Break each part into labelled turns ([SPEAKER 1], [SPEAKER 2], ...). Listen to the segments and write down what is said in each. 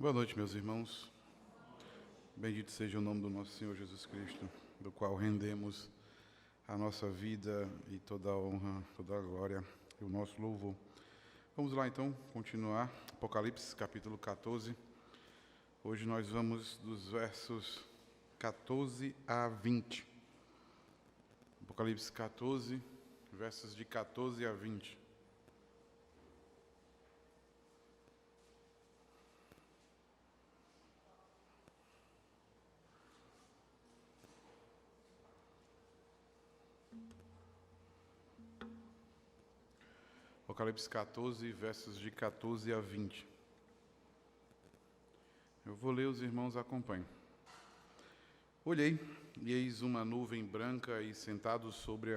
[SPEAKER 1] Boa noite, meus irmãos. Bendito seja o nome do nosso Senhor Jesus Cristo, do qual rendemos a nossa vida e toda a honra, toda a glória e o nosso louvor. Vamos lá, então, continuar. Apocalipse, capítulo 14. Hoje nós vamos dos versos 14 a 20. Apocalipse 14, versos de 14 a 20. Apocalipse 14, versos de 14 a 20. Eu vou ler, os irmãos acompanhem. Olhei, e eis uma nuvem branca, e sentado sobre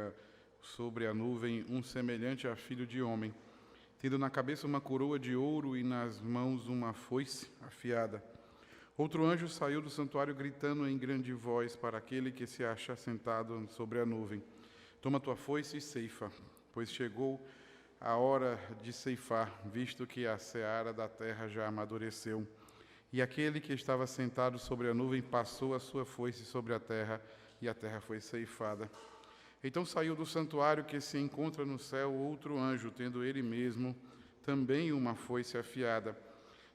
[SPEAKER 1] a nuvem, um semelhante a filho de homem, tendo na cabeça uma coroa de ouro e nas mãos uma foice afiada. Outro anjo saiu do santuário gritando em grande voz para aquele que se acha sentado sobre a nuvem: Toma tua foice e ceifa, pois chegou a hora de ceifar, visto que a seara da terra já amadureceu. E aquele que estava sentado sobre a nuvem passou a sua foice sobre a terra, e a terra foi ceifada. Então saiu do santuário que se encontra no céu outro anjo, tendo ele mesmo também uma foice afiada.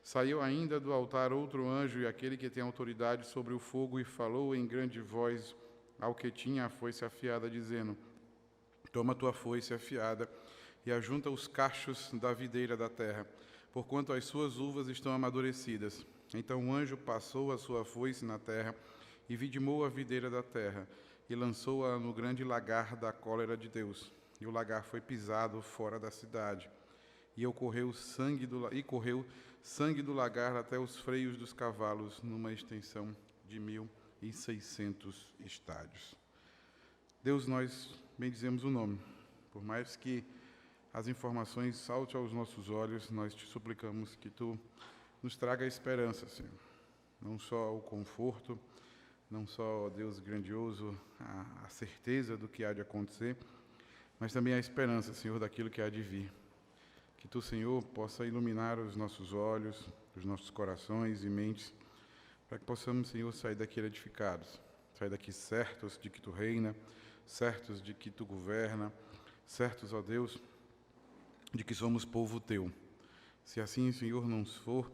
[SPEAKER 1] Saiu ainda do altar outro anjo, e aquele que tem autoridade sobre o fogo, e falou em grande voz ao que tinha a foice afiada, dizendo: Toma tua foice afiada e ajunta os cachos da videira da terra, porquanto as suas uvas estão amadurecidas. Então o anjo passou a sua foice na terra e vidimou a videira da terra e lançou-a no grande lagar da cólera de Deus. E o lagar foi pisado fora da cidade. E correu sangue do lagar até os freios dos cavalos, numa extensão de 1.600 estádios. Deus, nós bendizemos o nome. Por mais que as informações saltem aos nossos olhos, nós te suplicamos que tu nos traga a esperança, Senhor. Não só o conforto, não só, Deus grandioso, a certeza do que há de acontecer, mas também a esperança, Senhor, daquilo que há de vir. Que tu, Senhor, possa iluminar os nossos olhos, os nossos corações e mentes, para que possamos, Senhor, sair daqui edificados, sair daqui certos de que tu reina, certos de que tu governa, certos, ó Deus, de que somos povo teu. Se assim, Senhor, não for,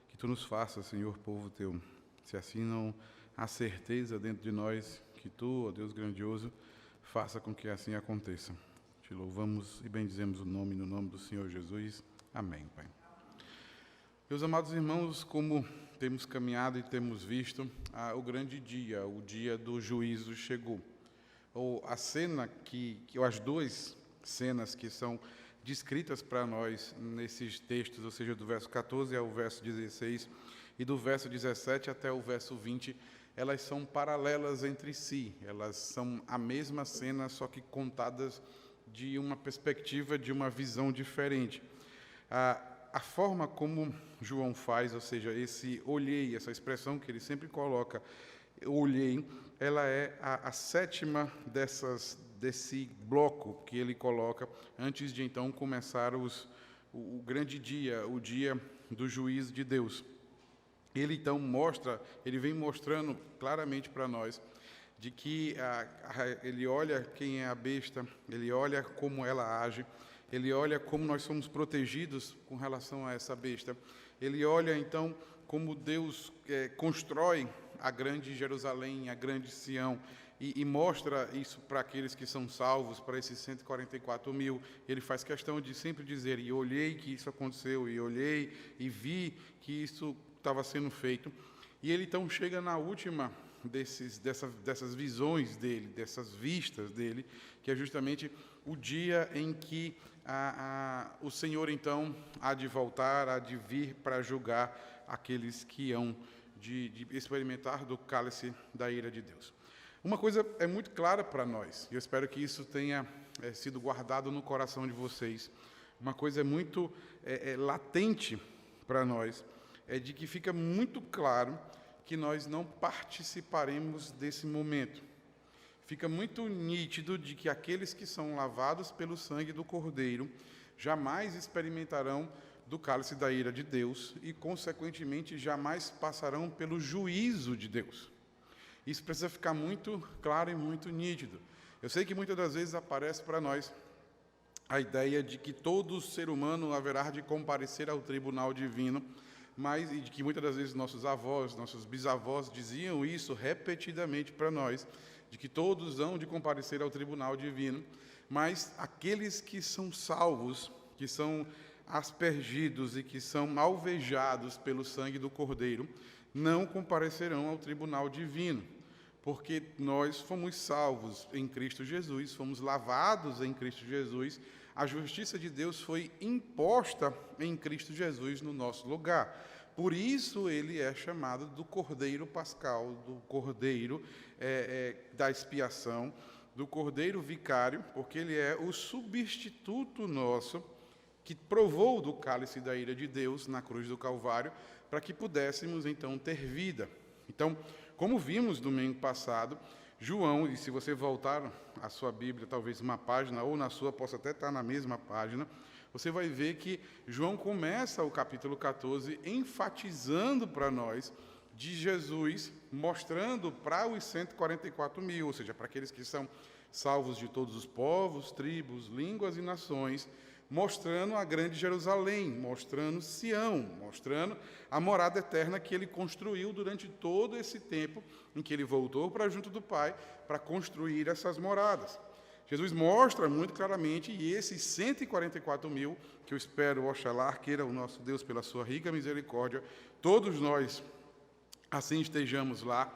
[SPEAKER 1] que tu nos faças, Senhor, povo teu. Se assim não há certeza dentro de nós, que tu, ó Deus grandioso, faça com que assim aconteça. Te louvamos e bendizemos o nome, no nome do Senhor Jesus. Amém, Pai. Meus amados irmãos, como temos caminhado e temos visto, o grande dia, o dia do juízo chegou. Ou a cena ou as duas cenas que são descritas para nós nesses textos, ou seja, do verso 14 ao verso 16 e do verso 17 até o verso 20, elas são paralelas entre si, elas são a mesma cena, só que contadas de uma perspectiva, de uma visão diferente. A forma como João faz, ou seja, esse olhei, essa expressão que ele sempre coloca, olhei, ela é a sétima desse bloco que ele coloca antes de então começar o grande dia, o dia do juízo de Deus. Ele então ele vem mostrando claramente para nós de que ele olha quem é a besta, ele olha como ela age, ele olha como nós somos protegidos com relação a essa besta, ele olha então como Deus constrói a grande Jerusalém, a grande Sião, e mostra isso para aqueles que são salvos, para esses 144 mil. Ele faz questão de sempre dizer: e olhei que isso aconteceu, e olhei e vi que isso estava sendo feito. E ele então chega na última dessas visões dele, dessas vistas dele, que é justamente o dia em que o Senhor então há de voltar, há de vir para julgar aqueles que hão de experimentar do cálice da ira de Deus. Uma coisa é muito clara para nós, e eu espero que isso tenha sido guardado no coração de vocês. Uma coisa é muito latente para nós, é de que fica muito claro que nós não participaremos desse momento. Fica muito nítido de que aqueles que são lavados pelo sangue do Cordeiro jamais experimentarão do cálice da ira de Deus e, consequentemente, jamais passarão pelo juízo de Deus. Isso precisa ficar muito claro e muito nítido. Eu sei que muitas das vezes aparece para nós a ideia de que todo ser humano haverá de comparecer ao tribunal divino, mas e de que muitas das vezes nossos avós, nossos bisavós diziam isso repetidamente para nós, de que todos hão de comparecer ao tribunal divino, mas aqueles que são salvos, que são aspergidos e que são alvejados pelo sangue do Cordeiro, não comparecerão ao tribunal divino, porque nós fomos salvos em Cristo Jesus, fomos lavados em Cristo Jesus, a justiça de Deus foi imposta em Cristo Jesus no nosso lugar. Por isso ele é chamado do Cordeiro Pascal, do Cordeiro da expiação, do Cordeiro Vicário, porque ele é o substituto nosso, que provou do cálice da ira de Deus na cruz do Calvário, para que pudéssemos, então, ter vida. Então, como vimos domingo passado, João, e se você voltar à sua Bíblia, talvez uma página, ou na sua, possa até estar na mesma página, você vai ver que João começa o capítulo 14 enfatizando para nós de Jesus, mostrando para os 144 mil, ou seja, para aqueles que são salvos de todos os povos, tribos, línguas e nações, mostrando a grande Jerusalém, mostrando Sião, mostrando a morada eterna que ele construiu durante todo esse tempo em que ele voltou para junto do Pai para construir essas moradas. Jesus mostra muito claramente, e esses 144 mil, que eu espero, oxalá, queira o nosso Deus pela sua rica misericórdia, todos nós assim estejamos lá,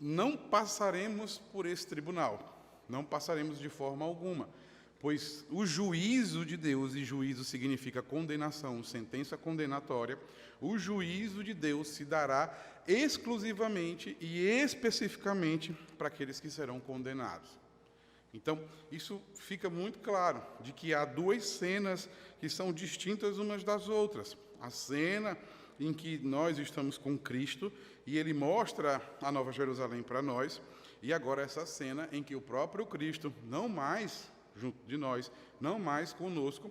[SPEAKER 1] não passaremos por esse tribunal, não passaremos de forma alguma, pois o juízo de Deus, e juízo significa condenação, sentença condenatória, o juízo de Deus se dará exclusivamente e especificamente para aqueles que serão condenados. Então, isso fica muito claro, de que há duas cenas que são distintas umas das outras. A cena em que nós estamos com Cristo, e ele mostra a Nova Jerusalém para nós, e agora essa cena em que o próprio Cristo, não mais junto de nós, não mais conosco,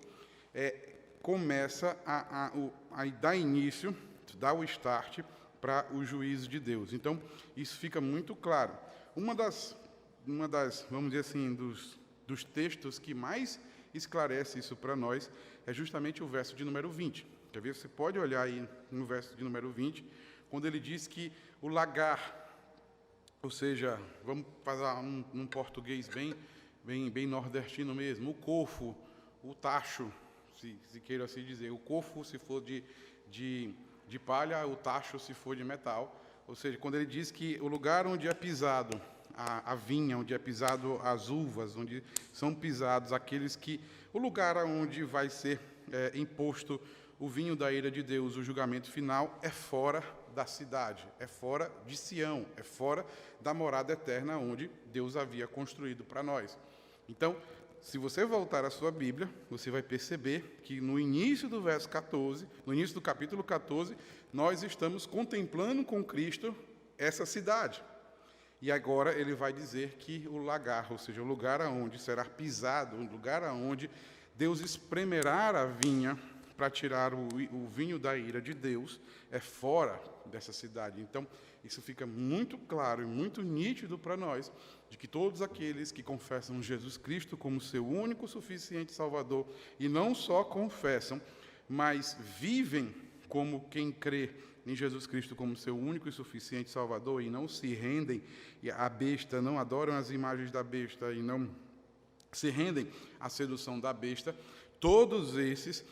[SPEAKER 1] começa a dar início, dar o start para o juízo de Deus. Então, isso fica muito claro. Uma das, vamos dizer assim, dos textos que mais esclarece isso para nós é justamente o verso de número 20. Quer ver? Você pode olhar aí no verso de número 20, quando ele diz que o lagar, ou seja, vamos fazer um português bem nordestino mesmo, o cofo, o tacho, se queira assim dizer, o cofo se for de palha, o tacho se for de metal, ou seja, quando ele diz que o lugar onde é pisado a vinha, onde é pisado as uvas, onde são pisados aqueles que, o lugar onde vai ser imposto o vinho da ira de Deus, o julgamento final, é fora da cidade, é fora de Sião, é fora da morada eterna onde Deus havia construído para nós. Então, se você voltar à sua Bíblia, você vai perceber que no início do verso 14, no início do capítulo 14, nós estamos contemplando com Cristo essa cidade. E agora ele vai dizer que o lagar, ou seja, o lugar aonde será pisado, o lugar aonde Deus espremerá a vinha para tirar o vinho da ira de Deus, é fora dessa cidade. Então, isso fica muito claro e muito nítido para nós, de que todos aqueles que confessam Jesus Cristo como seu único suficiente Salvador, e não só confessam, mas vivem como quem crê em Jesus Cristo como seu único e suficiente Salvador, e não se rendem à besta, não adoram as imagens da besta, e não se rendem à sedução da besta, todos esses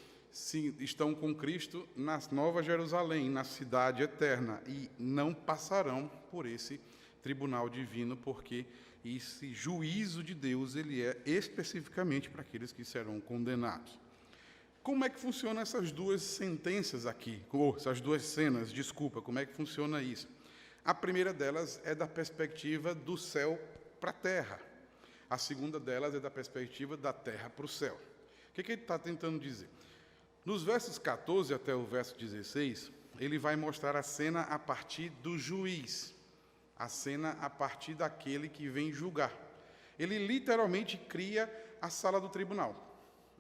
[SPEAKER 1] estão com Cristo na Nova Jerusalém, na cidade eterna, e não passarão por esse tribunal divino, porque esse juízo de Deus ele é especificamente para aqueles que serão condenados. Como é que funcionam essas duas sentenças aqui? Ou essas duas cenas, desculpa, como é que funciona isso? A primeira delas é da perspectiva do céu para a terra. A segunda delas é da perspectiva da terra para o céu. O que ele está tentando dizer? Nos versos 14 até o verso 16, ele vai mostrar a cena a partir do juiz, a cena a partir daquele que vem julgar. Ele literalmente cria a sala do tribunal.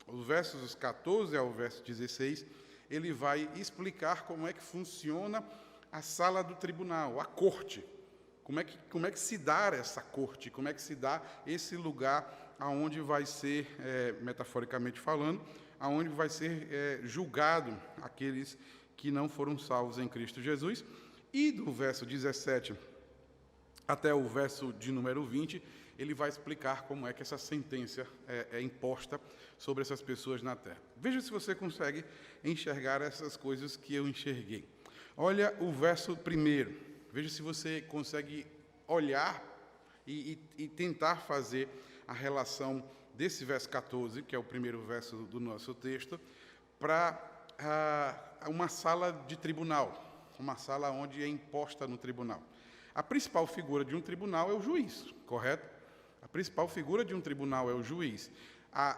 [SPEAKER 1] Os versos 14 ao verso 16, ele vai explicar como é que funciona a sala do tribunal, a corte. Como é que se dá essa corte? Como é que se dá esse lugar aonde vai ser, metaforicamente falando, aonde vai ser julgado aqueles que não foram salvos em Cristo Jesus? E do verso 17 até o verso de número 20, ele vai explicar como é que essa sentença é imposta sobre essas pessoas na terra. Veja se você consegue enxergar essas coisas que eu enxerguei. Olha o verso 1. Veja se você consegue olhar e tentar fazer a relação desse verso 14, que é o primeiro verso do nosso texto, para uma sala de tribunal, uma sala onde é imposta no tribunal. A principal figura de um tribunal é o juiz, correto? A principal figura de um tribunal é o juiz.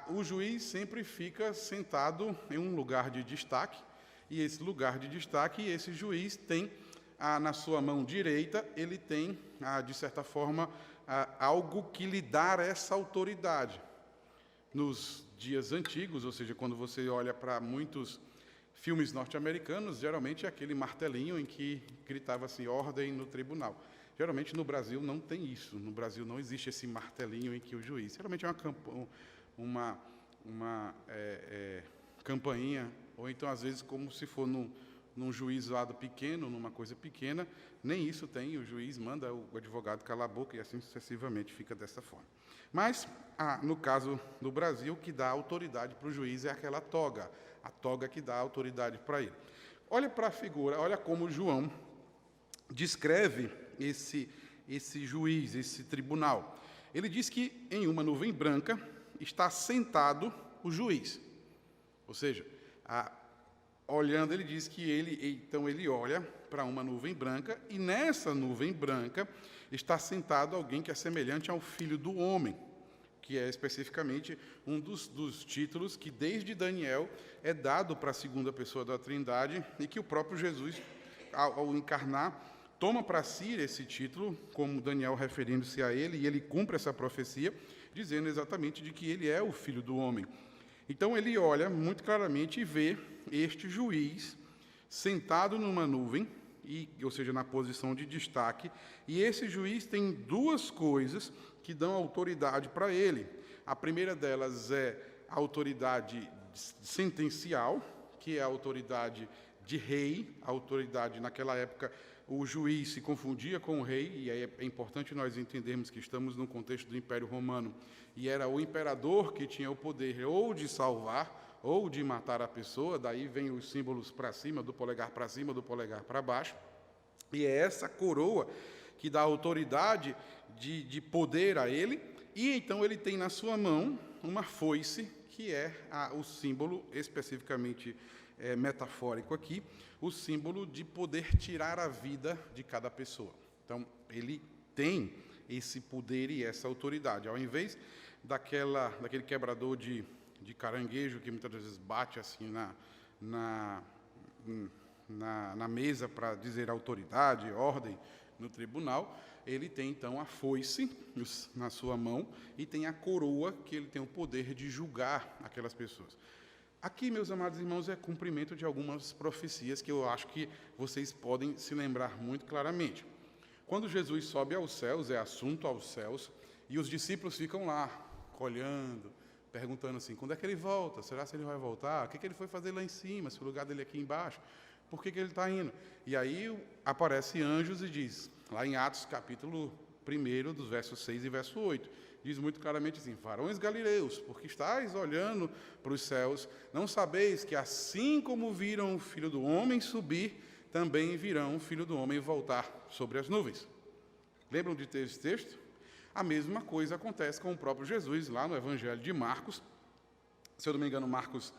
[SPEAKER 1] O juiz sempre fica sentado em um lugar de destaque, e esse lugar de destaque, esse juiz tem, na sua mão direita, ele tem, de certa forma, algo que lhe dá essa autoridade. Nos dias antigos, ou seja, quando você olha para muitos filmes norte-americanos, geralmente é aquele martelinho em que gritava assim, ordem no tribunal. Geralmente no Brasil não tem isso. No Brasil não existe esse martelinho em que o juiz... Geralmente é uma campainha, ou então às vezes como se for num juizado pequeno, numa coisa pequena, nem isso tem, o juiz manda o advogado calar a boca e assim sucessivamente fica dessa forma. Mas, no caso do Brasil, o que dá autoridade para o juiz é aquela toga, a toga que dá autoridade para ele. Olha para a figura, olha como João descreve esse juiz, esse tribunal. Ele diz que em uma nuvem branca está sentado o juiz. Ou seja, olhando, ele diz que ele olha para uma nuvem branca e nessa nuvem branca está sentado alguém que é semelhante ao Filho do Homem, que é especificamente um dos títulos que desde Daniel é dado para a segunda pessoa da Trindade e que o próprio Jesus, ao encarnar, toma para si esse título, como Daniel referindo-se a ele, e ele cumpre essa profecia, dizendo exatamente de que ele é o Filho do Homem. Então ele olha muito claramente e vê este juiz sentado numa nuvem, ou seja, na posição de destaque, e esse juiz tem duas coisas que dão autoridade para ele. A primeira delas é a autoridade sentencial, que é a autoridade de rei. A autoridade, naquela época, o juiz se confundia com o rei, e aí é importante nós entendermos que estamos no contexto do Império Romano, e era o imperador que tinha o poder ou de salvar ou de matar a pessoa, daí vem os símbolos para cima, do polegar para cima, do polegar para baixo, e é essa coroa que dá autoridade de poder a ele, e então ele tem na sua mão uma foice, que é o símbolo especificamente metafórico aqui, o símbolo de poder tirar a vida de cada pessoa. Então, ele tem esse poder e essa autoridade. Ao invés daquele quebrador de caranguejo que muitas vezes bate assim na mesa para dizer autoridade, ordem no tribunal, ele tem então a foice na sua mão e tem a coroa, que ele tem o poder de julgar aquelas pessoas. Aqui, meus amados irmãos, é cumprimento de algumas profecias que eu acho que vocês podem se lembrar muito claramente. Quando Jesus sobe aos céus, é assunto aos céus, e os discípulos ficam lá, olhando, perguntando assim, quando é que ele volta? Será que ele vai voltar? O que ele foi fazer lá em cima, se o lugar dele é aqui embaixo? Por que ele está indo? E aí aparece anjos e diz, lá em Atos capítulo 1, dos versos 6 e verso 8, diz muito claramente assim, varões galileus, porque estáis olhando para os céus, não sabeis que assim como viram o Filho do Homem subir, também virão o Filho do Homem voltar sobre as nuvens. Lembram de ter esse texto? A mesma coisa acontece com o próprio Jesus, lá no Evangelho de Marcos, se eu não me engano, Marcos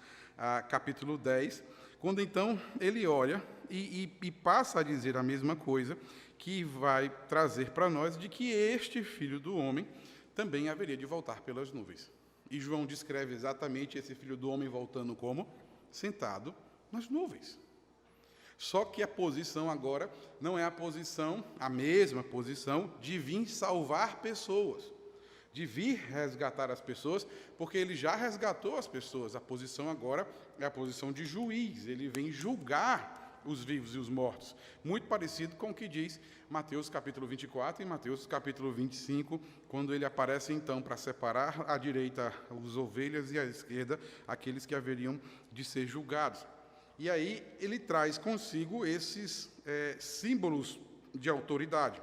[SPEAKER 1] capítulo 10, quando então ele olha e passa a dizer a mesma coisa, que vai trazer para nós de que este Filho do Homem também haveria de voltar pelas nuvens. E João descreve exatamente esse Filho do Homem voltando como? Sentado nas nuvens. Só que a posição agora não é a mesma posição de vir salvar pessoas, de vir resgatar as pessoas, porque ele já resgatou as pessoas. A posição agora é a posição de juiz, ele vem julgar os vivos e os mortos. Muito parecido com o que diz Mateus capítulo 24 e Mateus capítulo 25, quando ele aparece então para separar à direita as ovelhas e à esquerda aqueles que haveriam de ser julgados. E aí ele traz consigo esses símbolos de autoridade.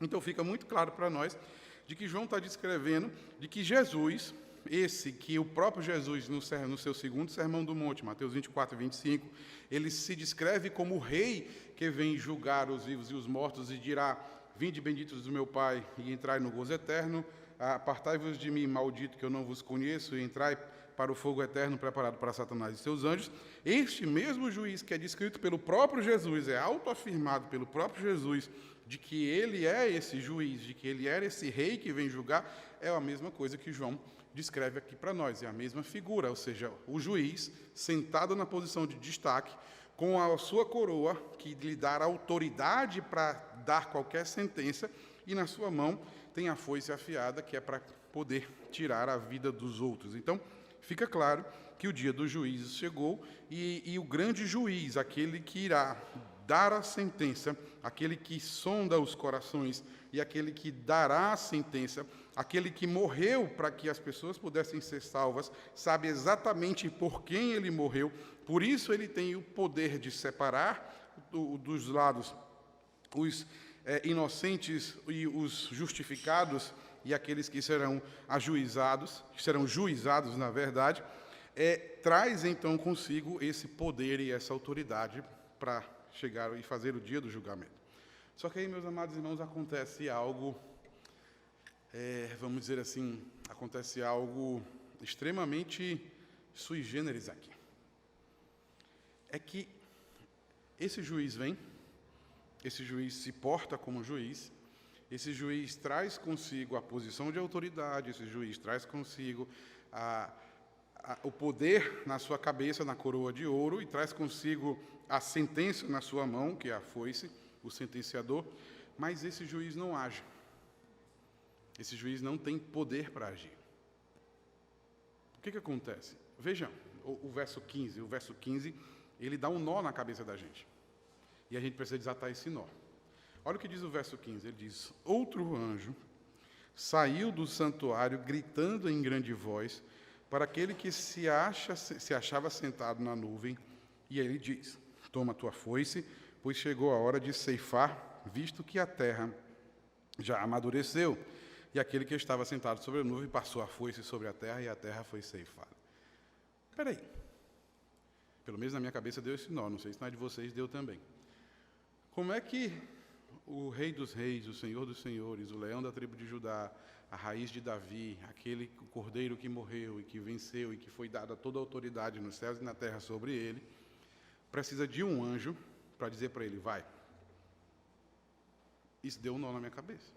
[SPEAKER 1] Então fica muito claro para nós de que João está descrevendo de que Jesus, esse que o próprio Jesus, no seu segundo Sermão do Monte, Mateus 24 e 25, ele se descreve como o rei que vem julgar os vivos e os mortos e dirá: vinde benditos do meu Pai e entrai no gozo eterno, apartai-vos de mim, maldito, que eu não vos conheço, e entrai para o fogo eterno preparado para Satanás e seus anjos. Este mesmo juiz que é descrito pelo próprio Jesus, é autoafirmado pelo próprio Jesus, de que ele é esse juiz, de que ele era esse rei que vem julgar, é a mesma coisa que João descreve aqui para nós, é a mesma figura, ou seja, o juiz sentado na posição de destaque, com a sua coroa, que lhe dá autoridade para dar qualquer sentença, e na sua mão tem a foice afiada, que é para poder tirar a vida dos outros. Então, fica claro que o dia dos juízes chegou, e o grande juiz, aquele que irá dar a sentença, aquele que sonda os corações e aquele que dará a sentença, aquele que morreu para que as pessoas pudessem ser salvas, sabe exatamente por quem ele morreu, por isso ele tem o poder de separar dos lados os inocentes e os justificados e aqueles que serão ajuizados, que serão juizados, na verdade, traz então consigo esse poder e essa autoridade para chegar e fazer o dia do julgamento. Só que aí, meus amados irmãos, acontece algo, vamos dizer assim, acontece algo extremamente sui generis aqui. É que esse juiz vem, esse juiz se porta como juiz, esse juiz traz consigo a posição de autoridade, esse juiz traz consigo o poder na sua cabeça, na coroa de ouro, e traz consigo a sentença na sua mão, que é a foice, o sentenciador, mas esse juiz não age. Esse juiz não tem poder para agir. O que acontece? Vejam, o verso 15. O verso 15, ele dá um nó na cabeça da gente. E a gente precisa desatar esse nó. Olha o que diz o verso 15. Ele diz: outro anjo saiu do santuário gritando em grande voz para aquele que se achava sentado na nuvem, e ele diz: toma tua foice, pois chegou a hora de ceifar, visto que a terra já amadureceu. E aquele que estava sentado sobre a nuvem passou a foice sobre a terra, e a terra foi ceifada. Espera aí. Pelo menos na minha cabeça deu esse nó, não sei se na de vocês deu também. Como é que o Rei dos Reis, o Senhor dos Senhores, o Leão da tribo de Judá, a raiz de Davi, aquele cordeiro que morreu e que venceu e que foi dada toda a autoridade nos céus e na terra sobre ele, precisa de um anjo para dizer para ele: vai? Isso deu um nó na minha cabeça.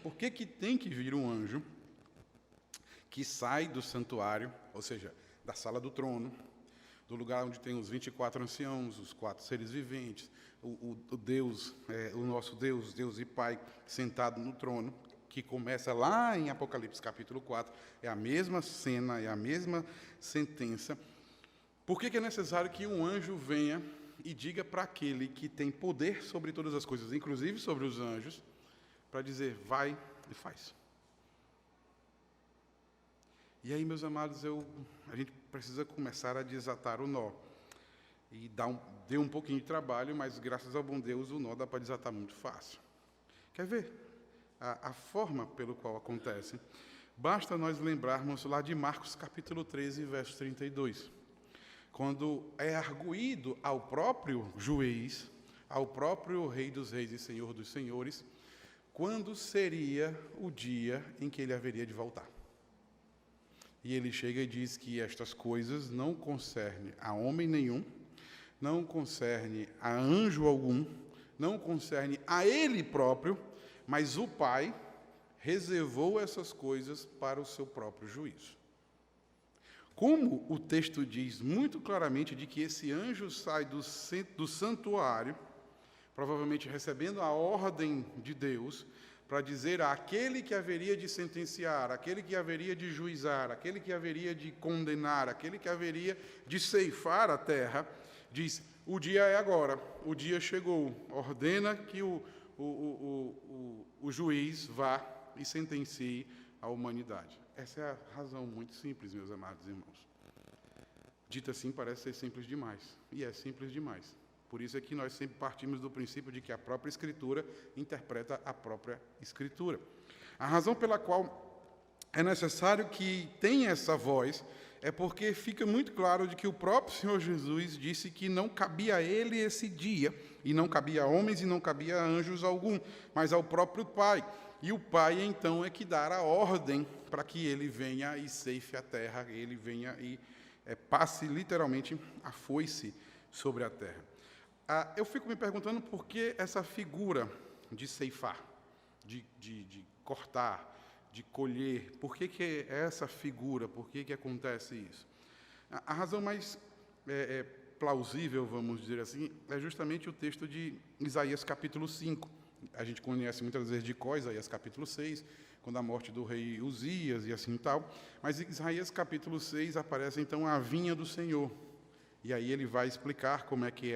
[SPEAKER 1] Por que tem que vir um anjo que sai do santuário, ou seja, da sala do trono, do lugar onde tem os 24 anciãos, os 4 seres viventes, o Deus, o nosso Deus, Deus e Pai, sentado no trono, que começa lá em Apocalipse capítulo 4, é a mesma cena, é a mesma sentença. Por que é necessário que um anjo venha e diga para aquele que tem poder sobre todas as coisas, inclusive sobre os anjos, para dizer: vai e faz? E aí, meus amados, a gente precisa começar a desatar o nó. E deu um pouquinho de trabalho, mas graças ao bom Deus o nó dá para desatar muito fácil. Quer ver a forma pelo qual acontece? Basta nós lembrarmos lá de Marcos capítulo 13, verso 32. Quando é arguído ao próprio juiz, ao próprio Rei dos Reis e Senhor dos Senhores, quando seria o dia em que ele haveria de voltar. E ele chega e diz que estas coisas não concernem a homem nenhum, não concerne a anjo algum, não concerne a ele próprio, mas o Pai reservou essas coisas para o seu próprio juízo. Como o texto diz muito claramente de que esse anjo sai do santuário, provavelmente recebendo a ordem de Deus, para dizer àquele que haveria de sentenciar, aquele que haveria de juizar, aquele que haveria de condenar, aquele que haveria de ceifar a terra, diz: o dia é agora, o dia chegou, ordena que o juiz vá e sentencie a humanidade. Essa é a razão muito simples, meus amados irmãos. Dito assim, parece ser simples demais, e é simples demais. Por isso é que nós sempre partimos do princípio de que a própria Escritura interpreta a própria Escritura. A razão pela qual é necessário que tenha essa voz é porque fica muito claro de que o próprio Senhor Jesus disse que não cabia a ele esse dia, e não cabia a homens e não cabia a anjos algum, mas ao próprio Pai. E o Pai, então, é que dará a ordem para que ele venha e ceife a terra, ele venha e passe literalmente a foice sobre a terra. Eu fico me perguntando por que essa figura de ceifar, de cortar, de colher, por que é essa figura, por que acontece isso? A razão mais plausível, vamos dizer assim, é justamente o texto de Isaías capítulo 5. A gente conhece muitas vezes de Có, Isaías capítulo 6, quando a morte do rei Uzias e assim tal, mas em Isaías capítulo 6 aparece então a vinha do Senhor. E aí ele vai explicar como é que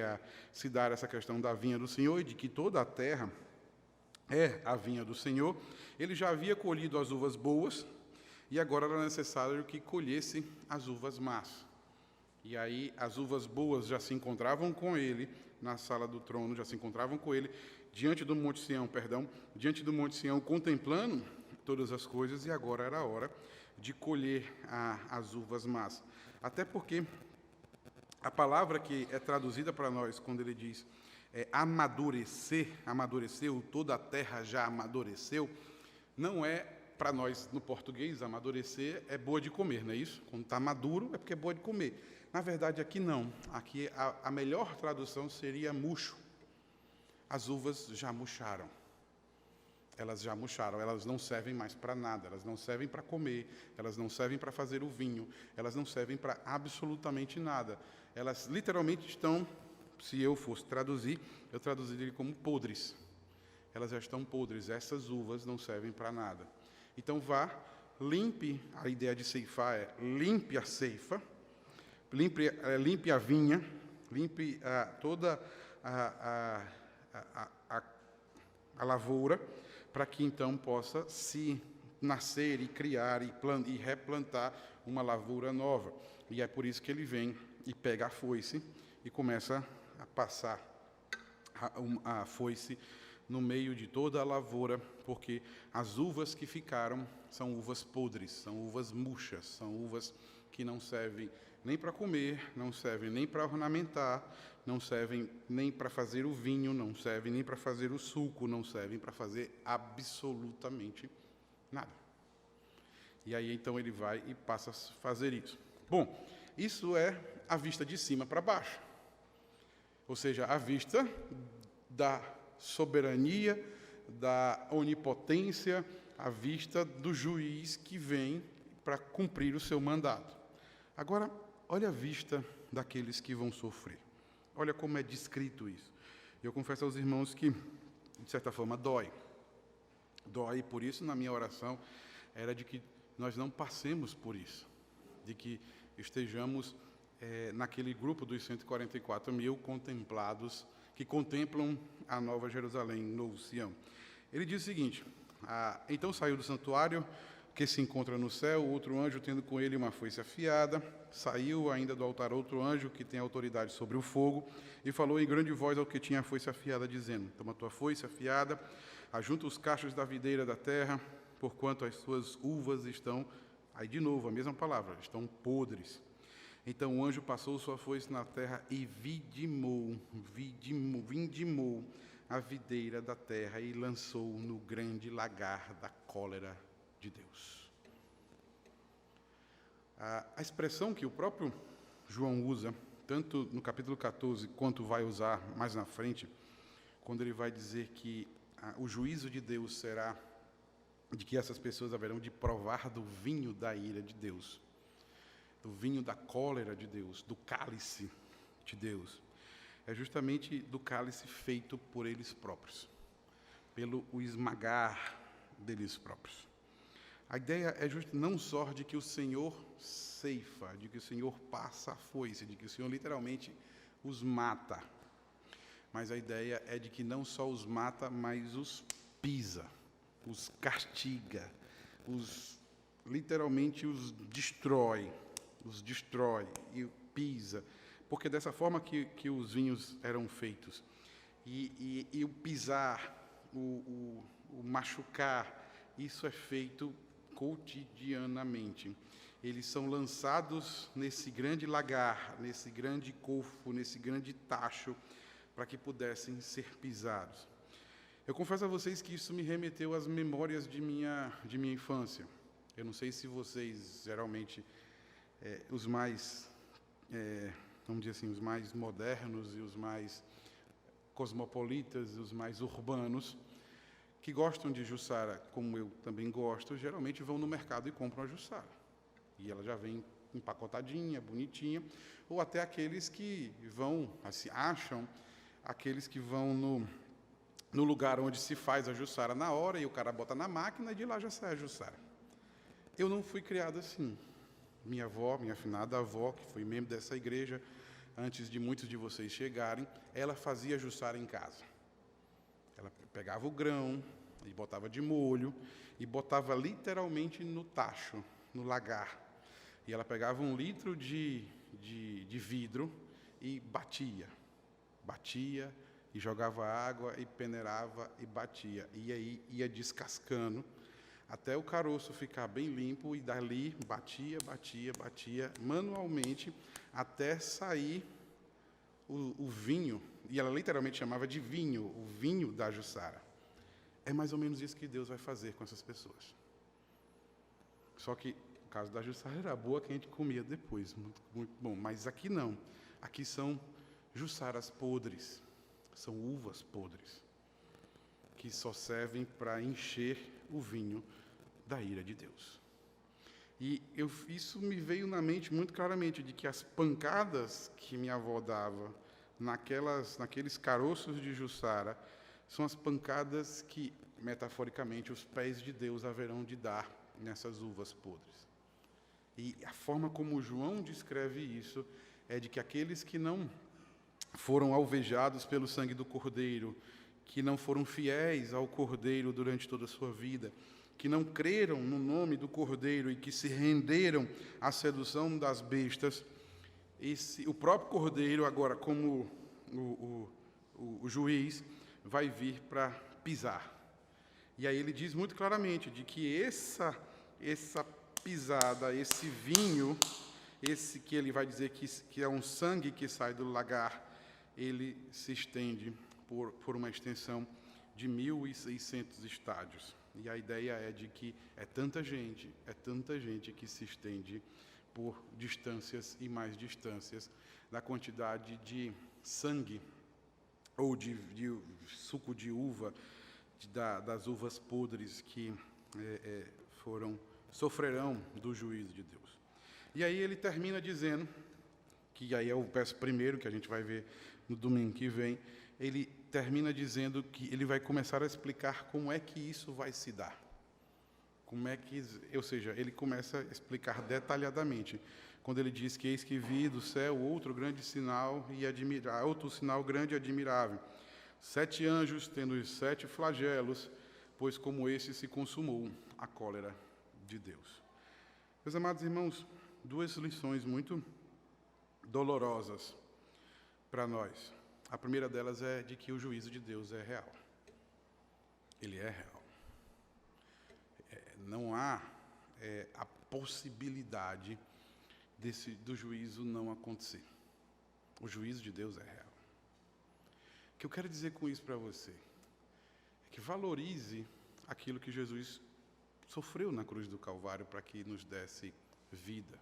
[SPEAKER 1] se dá essa questão da vinha do Senhor e de que toda a terra é a vinha do Senhor. Ele já havia colhido as uvas boas e agora era necessário que colhesse as uvas más. E aí as uvas boas já se encontravam com ele na sala do trono, já se encontravam com ele diante do Monte Sião, diante do Monte Sião, contemplando todas as coisas, e agora era a hora de colher as uvas más. Até porque a palavra que é traduzida para nós, quando ele diz amadurecer, amadureceu, toda a terra já amadureceu, não é para nós, no português, amadurecer é boa de comer, não é isso? Quando está maduro é porque é boa de comer. Na verdade, aqui não. Aqui a melhor tradução seria murcho. As uvas já murcharam. Elas já murcharam, elas não servem mais para nada, elas não servem para comer, elas não servem para fazer o vinho, elas não servem para absolutamente nada. Elas literalmente estão, se eu fosse traduzir, eu traduziria como podres. Elas já estão podres, essas uvas não servem para nada. Então vá, limpe, a ideia de ceifar é limpe a ceifa, limpe a vinha, limpe toda a lavoura, para que então possa se nascer e criar e replantar uma lavoura nova. E é por isso que ele vem e pega a foice e começa a passar a foice no meio de toda a lavoura, porque as uvas que ficaram são uvas podres, são uvas murchas, são uvas que não servem nem para comer, não servem nem para ornamentar, não servem nem para fazer o vinho, não servem nem para fazer o suco, não servem para fazer absolutamente nada. E aí, então, ele vai e passa a fazer isso. Bom, isso é a vista de cima para baixo. Ou seja, a vista da soberania, da onipotência, a vista do juiz que vem para cumprir o seu mandato. Agora, olha a vista daqueles que vão sofrer. Olha como é descrito isso. Eu confesso aos irmãos que, de certa forma, dói. Dói, por isso, na minha oração, era de que nós não passemos por isso. De que estejamos naquele grupo dos 144 mil contemplados, que contemplam a Nova Jerusalém, Novo Sião. Ele diz o seguinte: então saiu do santuário, que se encontra no céu, outro anjo tendo com ele uma foice afiada. Saiu ainda do altar outro anjo, que tem autoridade sobre o fogo, e falou em grande voz ao que tinha a foice afiada, dizendo: toma tua foice afiada, ajunta os cachos da videira da terra, porquanto as suas uvas estão, aí de novo a mesma palavra, estão podres. Então o anjo passou sua foice na terra e vindimou a videira da terra e lançou no grande lagar da cólera de Deus. A expressão que o próprio João usa, tanto no capítulo 14, quanto vai usar mais na frente, quando ele vai dizer que o juízo de Deus será de que essas pessoas haverão de provar do vinho da ira de Deus, do vinho da cólera de Deus, do cálice de Deus. É justamente do cálice feito por eles próprios, pelo o esmagar, deles próprios. A ideia é não só de que o Senhor ceifa, de que o Senhor passa a foice, de que o Senhor literalmente os mata. Mas a ideia é de que não só os mata, mas os pisa, os castiga, literalmente os destrói e pisa. Porque dessa forma que os vinhos eram feitos. E o pisar, o machucar, isso é feito cotidianamente. Eles são lançados nesse grande lagar, nesse grande cofo, nesse grande tacho, para que pudessem ser pisados. Eu confesso a vocês que isso me remeteu às memórias de minha infância. Eu não sei se vocês, geralmente, os mais, vamos dizer assim, os mais modernos e os mais cosmopolitas, os mais urbanos, que gostam de jussara, como eu também gosto, geralmente vão no mercado e compram a jussara. E ela já vem empacotadinha, bonitinha, ou até aqueles que vão, assim, acham, aqueles que vão no lugar onde se faz a jussara na hora, e o cara bota na máquina e de lá já sai a jussara. Eu não fui criado assim. Minha avó, minha afinada avó, que foi membro dessa igreja, antes de muitos de vocês chegarem, ela fazia jussara em casa. Ela pegava o grão e botava de molho e botava literalmente no tacho, no lagar. E ela pegava 1 litro de vidro e batia e jogava água e peneirava e batia. E aí ia descascando até o caroço ficar bem limpo e dali batia manualmente até sair o vinho, e ela literalmente chamava de vinho, o vinho da jussara. É mais ou menos isso que Deus vai fazer com essas pessoas. Só que o caso da jussara era boa, que a gente comia depois, muito, muito bom. Mas aqui não. Aqui são jussaras podres, são uvas podres, que só servem para encher o vinho da ira de Deus. E isso me veio na mente muito claramente, de que as pancadas que minha avó dava naqueles caroços de jussara são as pancadas que, metaforicamente, os pés de Deus haverão de dar nessas uvas podres. E a forma como João descreve isso é de que aqueles que não foram alvejados pelo sangue do Cordeiro, que não foram fiéis ao Cordeiro durante toda a sua vida, que não creram no nome do Cordeiro e que se renderam à sedução das bestas, o próprio Cordeiro, agora como o juiz, vai vir para pisar. E aí ele diz muito claramente de que essa pisada, esse vinho, esse que ele vai dizer que é um sangue que sai do lagar, ele se estende por uma extensão de 1.600 estádios. E a ideia é de que é tanta gente que se estende por distâncias e mais distâncias da quantidade de sangue ou de suco de uva, das uvas podres que sofrerão do juízo de Deus. E aí ele termina dizendo, que aí é o verso primeiro que a gente vai ver no domingo que vem, ele termina dizendo que ele vai começar a explicar como é que isso vai se dar. Ou seja, ele começa a explicar detalhadamente, quando ele diz que eis que vi do céu outro grande sinal outro sinal grande e admirável, 7 anjos tendo os 7 flagelos, pois como esse se consumou a cólera de Deus. Meus amados irmãos, 2 lições muito dolorosas para nós. A primeira delas é de que o juízo de Deus é real. Ele é real. Não há a possibilidade do juízo não acontecer. O juízo de Deus é real. O que eu quero dizer com isso para você é que valorize aquilo que Jesus sofreu na cruz do Calvário para que nos desse vida.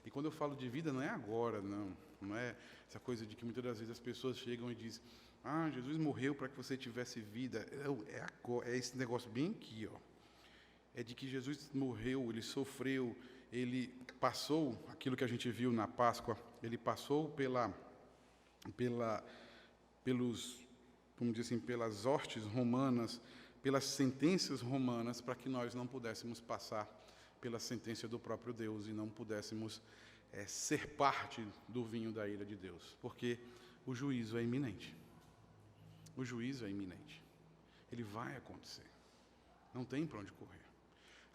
[SPEAKER 1] E quando eu falo de vida, não é agora, não é essa coisa de que muitas das vezes as pessoas chegam e dizem: ah, Jesus morreu para que você tivesse vida. É esse negócio bem aqui, ó. É de que Jesus morreu, ele sofreu, ele passou aquilo que a gente viu na Páscoa, ele passou pelos, vamos dizer assim, pelas hostes romanas, pelas sentenças romanas, para que nós não pudéssemos passar pela sentença do próprio Deus e não pudéssemos ser parte do vinho da ira de Deus, porque o juízo é iminente. O juízo é iminente. Ele vai acontecer. Não tem para onde correr.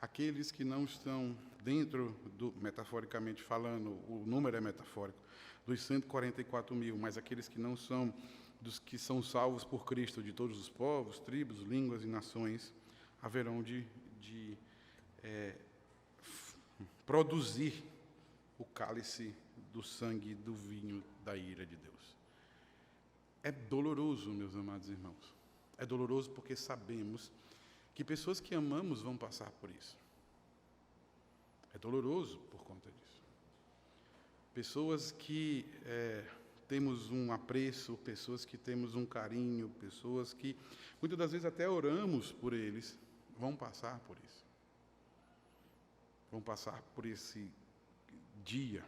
[SPEAKER 1] Aqueles que não estão dentro metaforicamente falando, o número é metafórico, dos 144 mil, mas aqueles que não são, dos que são salvos por Cristo, de todos os povos, tribos, línguas e nações, haverão de produzir o cálice do sangue e do vinho da ira de Deus. É doloroso, meus amados irmãos. É doloroso porque sabemos que pessoas que amamos vão passar por isso. É doloroso por conta disso. Pessoas que temos um apreço, pessoas que temos um carinho, pessoas que muitas das vezes até oramos por eles, vão passar por isso. Vão passar por esse dia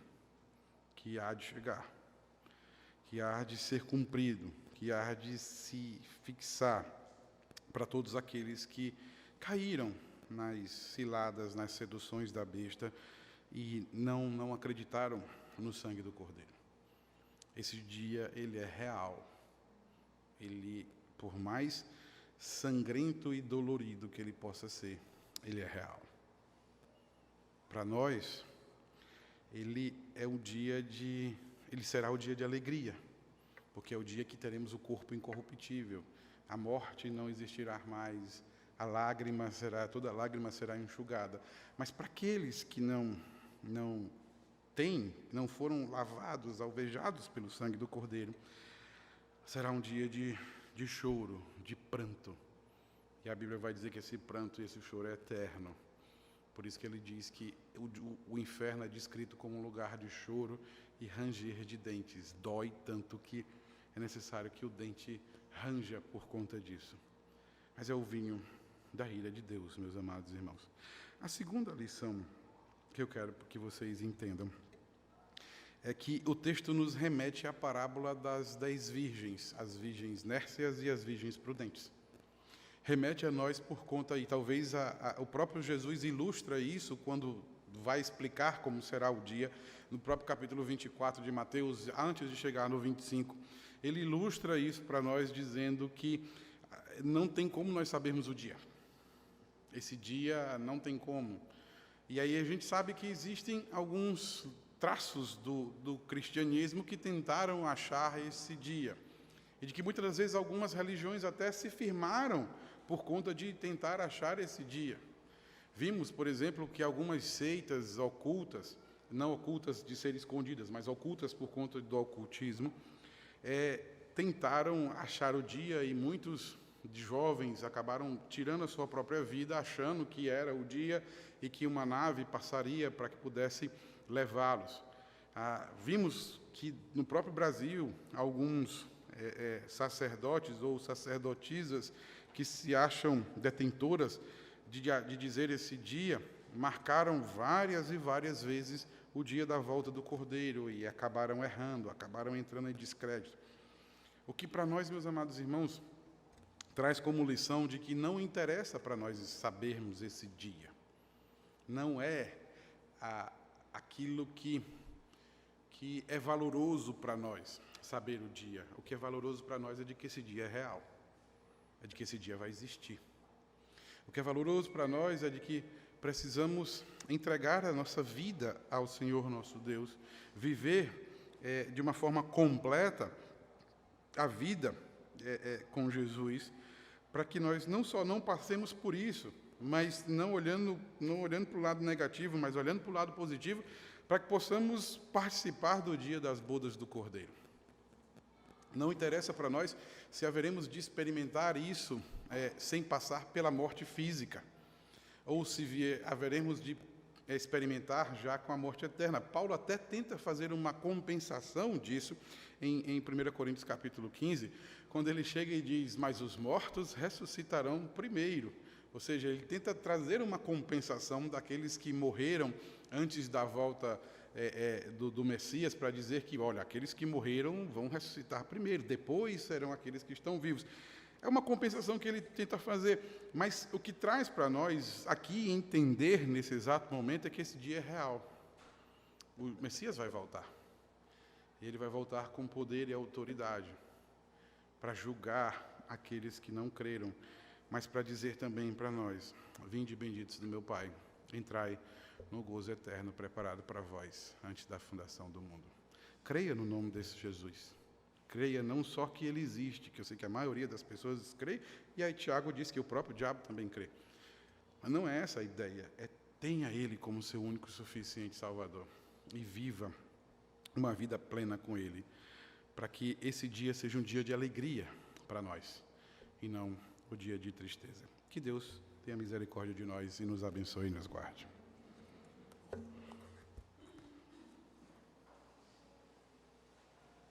[SPEAKER 1] que há de chegar, que há de ser cumprido, que há de se fixar para todos aqueles que caíram nas ciladas, nas seduções da besta e não acreditaram no sangue do Cordeiro. Esse dia, ele é real. Ele, por mais sangrento e dolorido que ele possa ser, ele é real. Para nós, ele será o dia de alegria, porque é o dia que teremos o corpo incorruptível, a morte não existirá mais, toda lágrima será enxugada. Mas para aqueles que não foram lavados, alvejados pelo sangue do Cordeiro, será um dia de choro, de pranto. E a Bíblia vai dizer que esse pranto e esse choro é eterno. Por isso que ele diz que o inferno é descrito como um lugar de choro e ranger de dentes. Dói tanto que é necessário que o dente ranja por conta disso. Mas é o vinho da ira de Deus, meus amados irmãos. A segunda lição que eu quero que vocês entendam é que o texto nos remete à parábola das 10 virgens, as virgens nércias e as virgens prudentes. Remete a nós por conta, e talvez o próprio Jesus ilustra isso quando vai explicar como será o dia, no próprio capítulo 24 de Mateus, antes de chegar no 25, ele ilustra isso para nós dizendo que não tem como nós sabermos o dia. Esse dia não tem como. E aí a gente sabe que existem alguns traços do cristianismo que tentaram achar esse dia. E de que muitas das vezes algumas religiões até se firmaram por conta de tentar achar esse dia. Vimos, por exemplo, que algumas seitas ocultas, não ocultas de ser escondidas, mas ocultas por conta do ocultismo, tentaram achar o dia e muitos jovens acabaram tirando a sua própria vida, achando que era o dia e que uma nave passaria para que pudesse levá-los. Vimos que no próprio Brasil, alguns sacerdotes ou sacerdotisas que se acham detentoras de dizer esse dia, marcaram várias e várias vezes o dia da volta do Cordeiro e acabaram errando, acabaram entrando em descrédito. O que para nós, meus amados irmãos, traz como lição de que não interessa para nós sabermos esse dia. Não é aquilo que é valoroso para nós saber o dia. O que é valoroso para nós é de que esse dia é real. É de que esse dia vai existir. O que é valoroso para nós é de que precisamos entregar a nossa vida ao Senhor nosso Deus, viver de uma forma completa a vida com Jesus, para que nós não só não passemos por isso, mas não olhando para o lado negativo, mas olhando para o lado positivo, para que possamos participar do dia das bodas do Cordeiro. Não interessa para nós se haveremos de experimentar isso sem passar pela morte física, ou se haveremos de experimentar já com a morte eterna. Paulo até tenta fazer uma compensação disso em 1 Coríntios capítulo 15, quando ele chega e diz, mas os mortos ressuscitarão primeiro. Ou seja, ele tenta trazer uma compensação daqueles que morreram antes da volta do Messias, para dizer que, olha, aqueles que morreram vão ressuscitar primeiro, depois serão aqueles que estão vivos. É uma compensação que ele tenta fazer, mas o que traz para nós aqui entender nesse exato momento é que esse dia é real. O Messias vai voltar. Ele vai voltar com poder e autoridade para julgar aqueles que não creram, mas para dizer também para nós: vinde benditos do meu Pai, entrai no gozo eterno preparado para vós antes da fundação do mundo. Creia no nome desse Jesus. Creia não só que ele existe, que eu sei que a maioria das pessoas crê, e aí Tiago diz que o próprio diabo também crê. Mas não é essa a ideia, tenha ele como seu único e suficiente Salvador e viva uma vida plena com ele, para que esse dia seja um dia de alegria para nós e não o dia de tristeza. Que Deus tenha misericórdia de nós e nos abençoe e nos guarde.